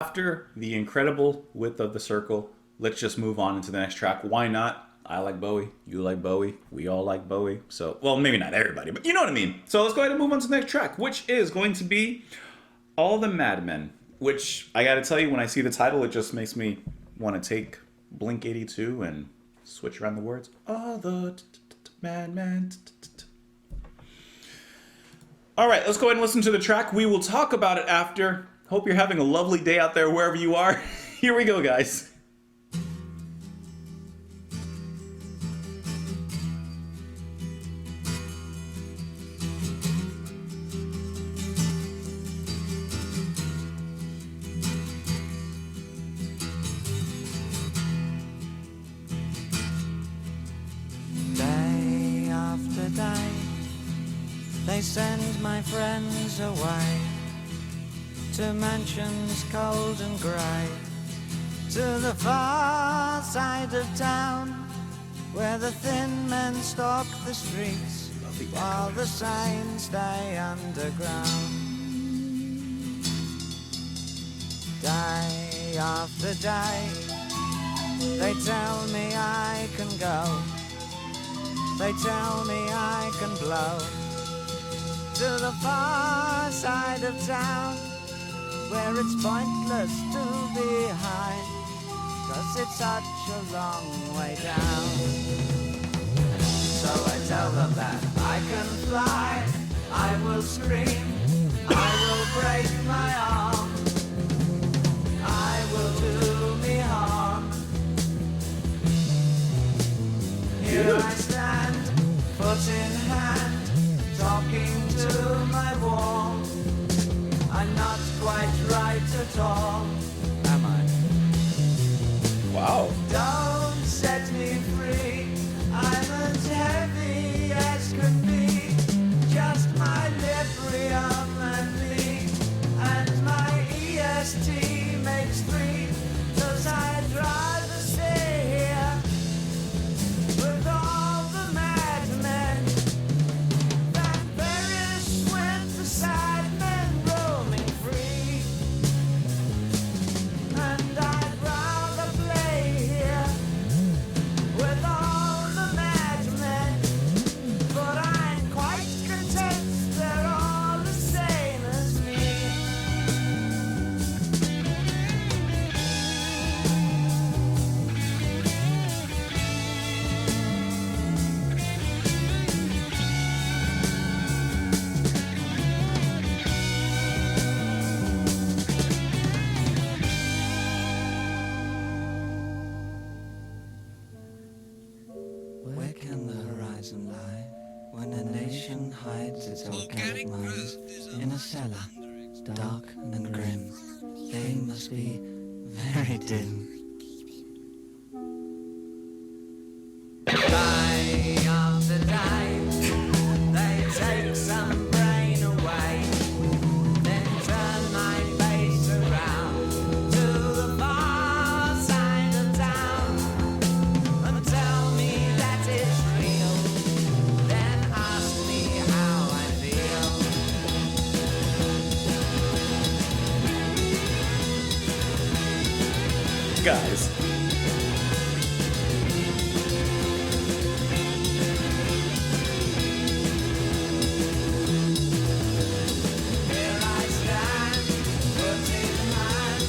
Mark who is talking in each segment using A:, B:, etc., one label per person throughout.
A: After the incredible width of the circle, let's just move on into the next track. Why not? I like Bowie. You like Bowie. We all like Bowie. So, well, maybe not everybody, but you know what I mean. So let's go ahead and move on to the next track, which is going to be All the Madmen. Which, I gotta tell you, when I see the title, it just makes me want to take Blink 82 and switch around the words. All the Madmen. All right, let's go ahead and listen to the track. We will talk about it after. Hope you're having a lovely day out there wherever you are. Here we go, guys.
B: Day after day, they send my friends away to mansions cold and grey, to the far side of town, where the thin men stalk the streets, while the sane stay underground. Day after day, they tell me I can go, they tell me I can blow, to the far side of town, where it's pointless to be high, 'cause it's such a long way down. So I tell them that I can fly, I will scream, I will break my arm, I will do me harm. Here I stand, foot in hand, talking to my wall. I'm not quite right at all, am I?
A: Wow.
B: Don't set me free, I'm as heavy as can be, just my librium and me, and my EST makes 3, 'cause I'd rather stay here with all the madmen than perish with the sad men roaming free. And I'd rather play here with all the madmen, but I'm quite content they're all the same as me. Where can the horizon lie when a nation hides its organic minds in a cellar, dark and grim? They must be very dim. Day after day, they take some brain away, then turn my face around to the far side of town and tell me that it's real, then ask me how I feel.
A: Guys.
B: Here I stand, foot in hand,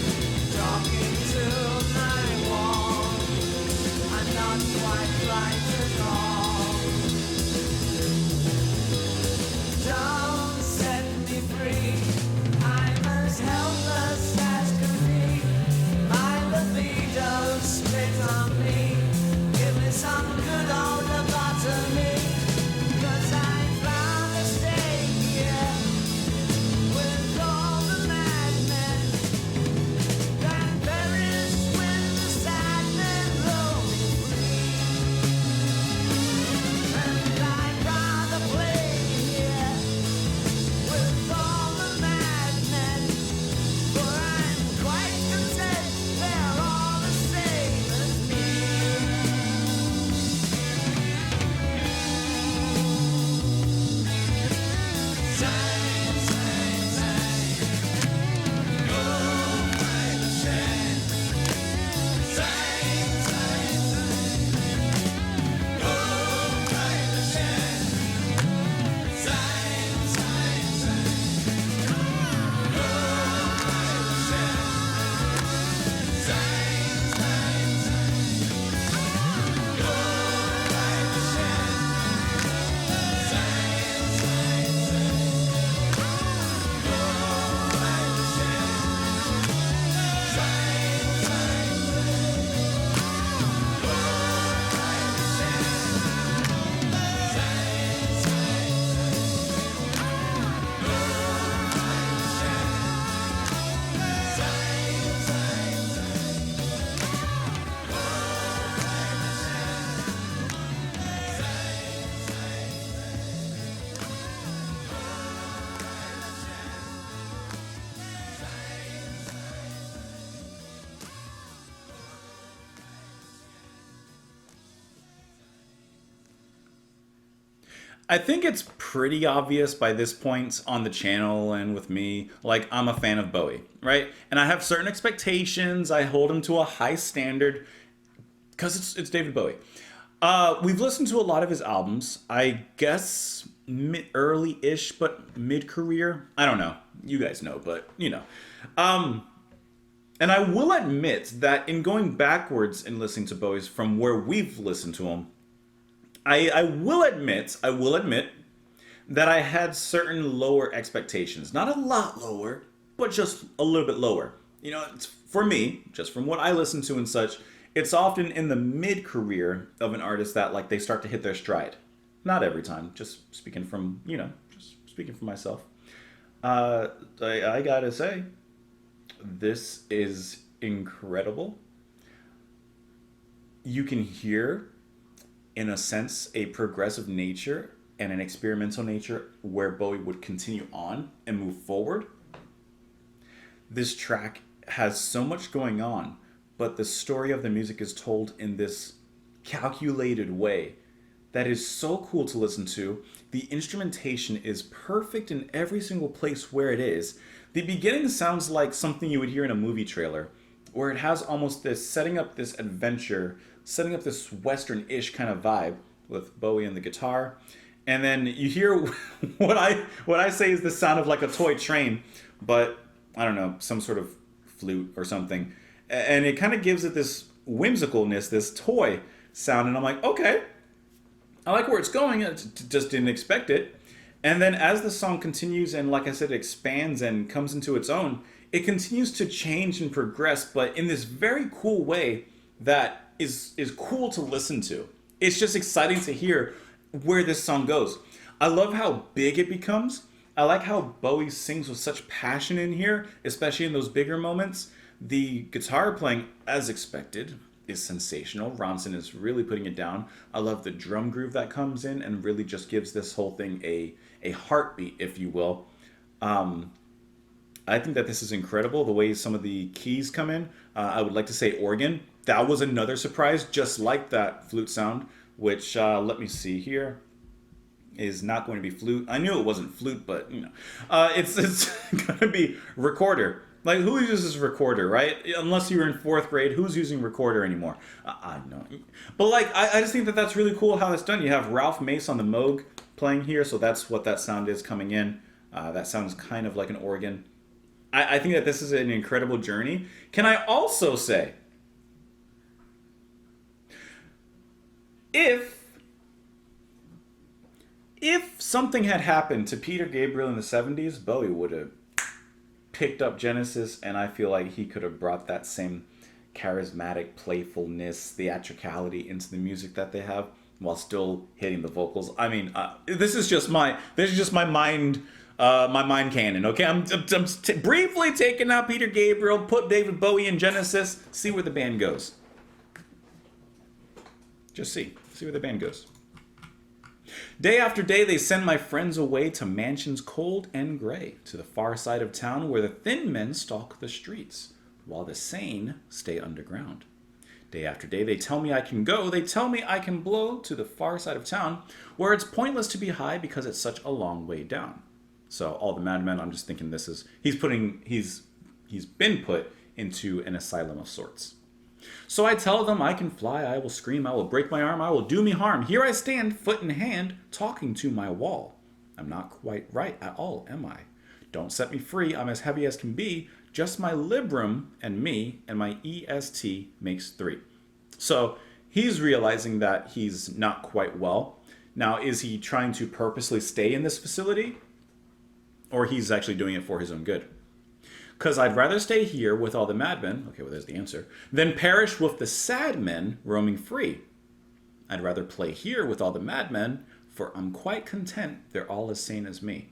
B: talking to my wall. I'm not quite right at all. Don't set me free, I'm as helpless as can be. My libido
A: I think it's pretty obvious by this point on the channel and with me, like I'm a fan of Bowie, right? And I have certain expectations. I hold him to a high standard because it's David Bowie. We've listened to a lot of his albums. I guess early-ish, but mid-career. I don't know. You guys know, but you know. And I will admit that in going backwards and listening to Bowie's from where we've listened to him, I will admit that I had certain lower expectations. Not a lot lower, but just a little bit lower. You know, it's, for me, just from what I listen to and such, it's often in the mid-career of an artist that like they start to hit their stride. Not every time, just speaking from, you know, just speaking for myself. I gotta say, this is incredible. You can hear, in a sense, a progressive nature and an experimental nature where Bowie would continue on and move forward. This track has so much going on, but the story of the music is told in this calculated way that is so cool to listen to. The instrumentation is perfect in every single place where it is. The beginning sounds like something you would hear in a movie trailer, where it has almost this setting up this adventure, setting up this Western-ish kind of vibe with Bowie and the guitar. And then you hear what I say is the sound of like a toy train, but I don't know, some sort of flute or something. And it kind of gives it this whimsicalness, this toy sound. And I'm like, okay, I like where it's going. I just didn't expect it. And then as the song continues and, like I said, expands and comes into its own, it continues to change and progress, but in this very cool way that is cool to listen to. It's just exciting to hear where this song goes. I love how big it becomes. I like how Bowie sings with such passion in here, especially in those bigger moments. The guitar playing, as expected, is sensational. Ronson is really putting it down. I love the drum groove that comes in and really just gives this whole thing a heartbeat, if you will. I think that this is incredible, the way some of the keys come in. I would like to say organ. That was another surprise, just like that flute sound, which, let me see here, is not going to be flute. I knew it wasn't flute, but, you know. It's going to be recorder. Like, who uses recorder, right? Unless you were in 4th grade, who's using recorder anymore? I know. But, like, I just think that that's really cool how it's done. You have Ralph Mace on the Moog playing here, so that's what that sound is coming in. That sounds kind of like an organ. I think that this is an incredible journey. Can I also say, if something had happened to Peter Gabriel in the 70s, Bowie would have picked up Genesis, and I feel like he could have brought that same charismatic playfulness, theatricality into the music that they have, while still hitting the vocals. I mean, this is just my mind, my mind canon. Okay, I'm briefly taking out Peter Gabriel, put David Bowie in Genesis, see where the band goes. Just see where the band goes. Day after day, they send my friends away to mansions cold and gray, to the far side of town where the thin men stalk the streets, while the sane stay underground. Day after day, they tell me I can go, they tell me I can blow to the far side of town, where it's pointless to be high because it's such a long way down. So all the Madmen, I'm just thinking this is, he's been put into an asylum of sorts. So I tell them I can fly, I will scream, I will break my arm, I will do me harm. Here I stand, foot in hand, talking to my wall. I'm not quite right at all, am I? Don't set me free, I'm as heavy as can be. Just my librum and me, and my EST makes 3. So he's realizing that he's not quite well. Now, is he trying to purposely stay in this facility? Or he's actually doing it for his own good? Because I'd rather stay here with all the madmen, okay, well, there's the answer, than perish with the sad men roaming free. I'd rather play here with all the madmen, for I'm quite content they're all as sane as me.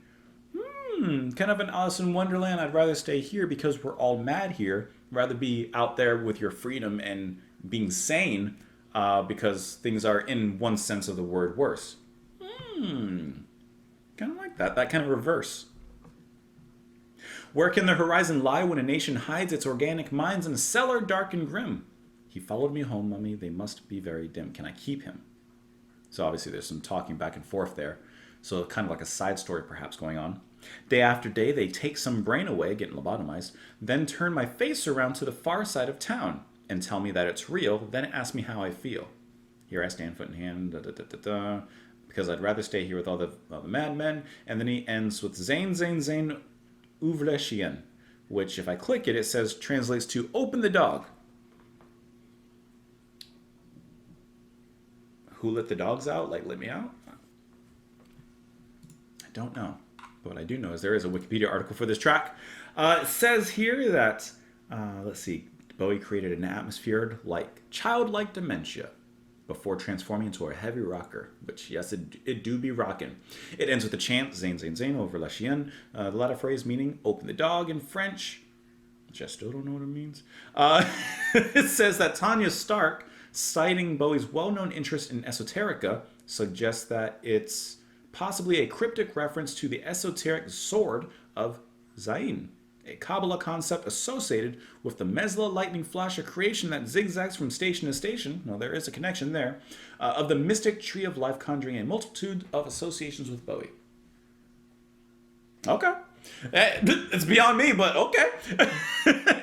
A: Kind of an Alice in Wonderland. I'd rather stay here because we're all mad here. Rather be out there with your freedom and being sane because things are, in one sense of the word, worse. Kind of like that. That kind of reverse. Where can the horizon lie when a nation hides its organic minds in a cellar dark and grim? He followed me home, mummy. They must be very dim. Can I keep him? So obviously there's some talking back and forth there. So kind of like a side story perhaps going on. Day after day, they take some brain away, getting lobotomized, then turn my face around to the far side of town and tell me that it's real, then ask me how I feel. Here I stand, foot in hand, because I'd rather stay here with all the madmen. And then he ends with Zain, Zain, Zain, Uvleshien, which if I click it, it says, translates to open the dog. Who let the dogs out? Like, let me out? I don't know. But what I do know is there is a Wikipedia article for this track. It says here that, let's see, Bowie created an atmosphere like childlike dementia before transforming into a heavy rocker, which, yes, it do be rocking. It ends with a chant, Zain, Zain, Zain, over La Chienne, the latter phrase meaning open the dog in French, which I still don't know what it means. It says that Tanya Stark, citing Bowie's well-known interest in esoterica, suggests that it's possibly a cryptic reference to the esoteric sword of Zayn, a Kabbalah concept associated with the Mesla lightning flash of creation that zigzags from station to station. Now, there is a connection there, of the mystic tree of life, conjuring a multitude of associations with Bowie. Okay. It's beyond me, but okay.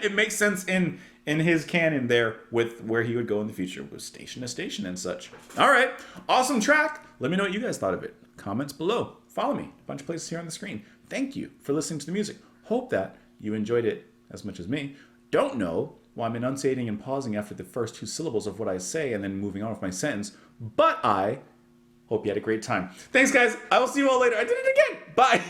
A: It makes sense in his canon there with where he would go in the future, with station to station and such. All right. Awesome track. Let me know what you guys thought of it. Comments below. Follow me. A bunch of places here on the screen. Thank you for listening to the music. Hope that you enjoyed it as much as me. Don't know why I'm enunciating and pausing after the first two syllables of what I say and then moving on with my sentence, but I hope you had a great time. Thanks, guys. I will see you all later. I did it again. Bye.